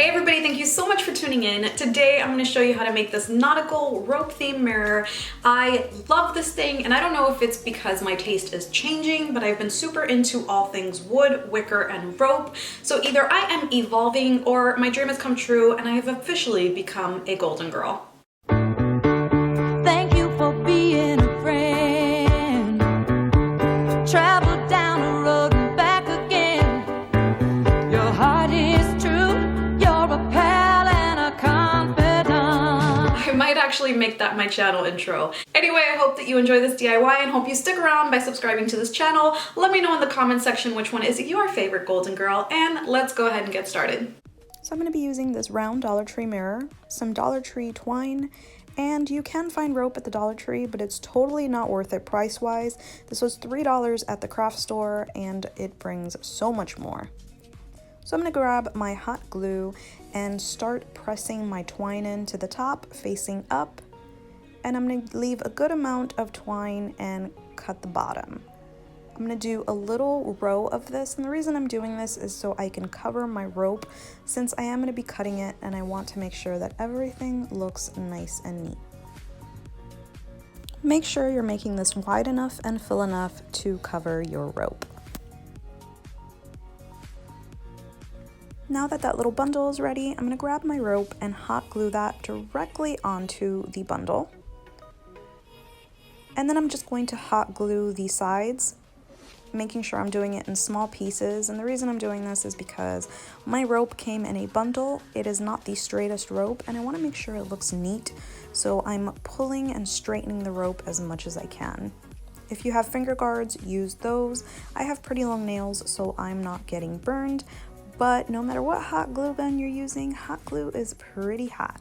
Hey everybody, thank you so much for tuning in. Today I'm going to show you how to make this nautical rope theme mirror. I love this thing, and I don't know if it's because my taste is changing, but I've been super into all things wood, wicker, and rope. So either I am evolving or my dream has come true and I have officially become a golden girl. Thank you for being a friend. Travel down the road and back again. Your heart is true. You're a pal and a confidant. I might actually make that my channel intro. Anyway, I hope that you enjoy this DIY and hope you stick around by subscribing to this channel. Let me know in the comments section which one is your favorite golden girl, and let's go ahead and get started. So I'm going to be using this round Dollar Tree mirror, some Dollar Tree twine, and you can find rope at the Dollar Tree, but it's totally not worth it price-wise. This was $3 at the craft store, and it brings so much more. So I'm going to grab my hot glue and start pressing my twine into the top, facing up, and I'm going to leave a good amount of twine and cut the bottom. I'm going to do a little row of this, and the reason I'm doing this is so I can cover my rope since I am going to be cutting it and I want to make sure that everything looks nice and neat. Make sure you're making this wide enough and full enough to cover your rope. Now that that little bundle is ready, I'm going to grab my rope and hot glue that directly onto the bundle. And then I'm just going to hot glue the sides, making sure I'm doing it in small pieces. And the reason I'm doing this is because my rope came in a bundle. It is not the straightest rope, and I want to make sure it looks neat. So I'm pulling and straightening the rope as much as I can. If you have finger guards, use those. I have pretty long nails, so I'm not getting burned. But no matter what hot glue gun you're using, hot glue is pretty hot.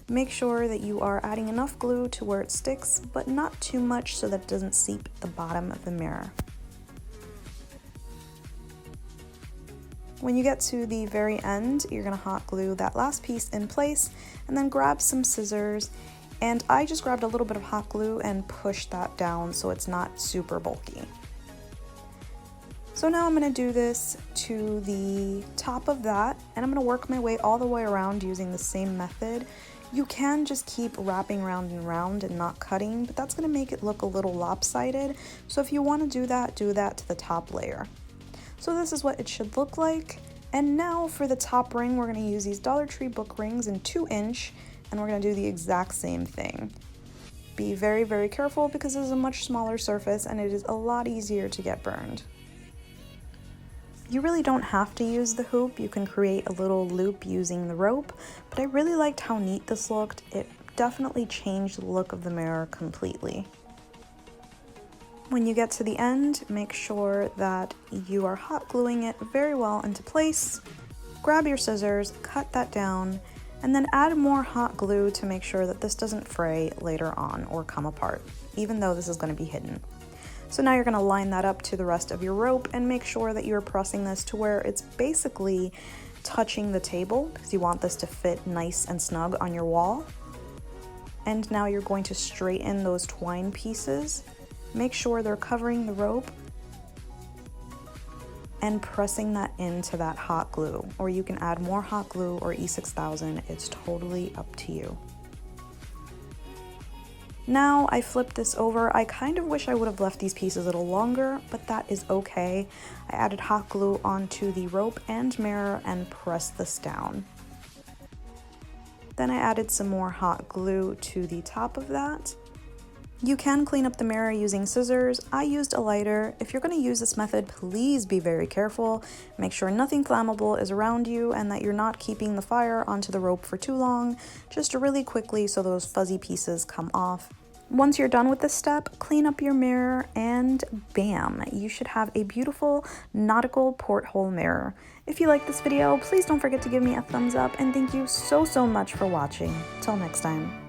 Make sure that you are adding enough glue to where it sticks, but not too much so that it doesn't seep the bottom of the mirror. When you get to the very end, you're going to hot glue that last piece in place and then grab some scissors. And I just grabbed a little bit of hot glue and pushed that down so it's not super bulky. So now I'm going to do this to the top of that, and I'm going to work my way all the way around using the same method. You can just keep wrapping round and round and not cutting, but that's going to make it look a little lopsided. So if you want to do that to the top layer. So this is what it should look like. And now for the top ring, we're going to use these Dollar Tree book rings in 2-inch, and we're going to do the exact same thing. Be very, very careful because this is a much smaller surface and it is a lot easier to get burned. You really don't have to use the hoop. You can create a little loop using the rope, but I really liked how neat this looked. It definitely changed the look of the mirror completely. When you get to the end, make sure that you are hot gluing it very well into place. Grab your scissors, cut that down, and then add more hot glue to make sure that this doesn't fray later on or come apart, even though this is going to be hidden. So now you're going to line that up to the rest of your rope and make sure that you're pressing this to where it's basically touching the table because you want this to fit nice and snug on your wall. And now you're going to straighten those twine pieces. Make sure they're covering the rope and pressing that into that hot glue, or you can add more hot glue or E6000. It's totally up to you. Now I flipped this over. I kind of wish I would have left these pieces a little longer, but that is okay. I added hot glue onto the rope and mirror and pressed this down. Then I added some more hot glue to the top of that. You can clean up the mirror using scissors. I used a lighter. If you're going to use this method, please be very careful. Make sure nothing flammable is around you and that you're not keeping the fire onto the rope for too long, just really quickly so those fuzzy pieces come off. Once you're done with this step, clean up your mirror and bam, you should have a beautiful nautical porthole mirror. If you like this video, please don't forget to give me a thumbs up, and thank you so much for watching. Till next time.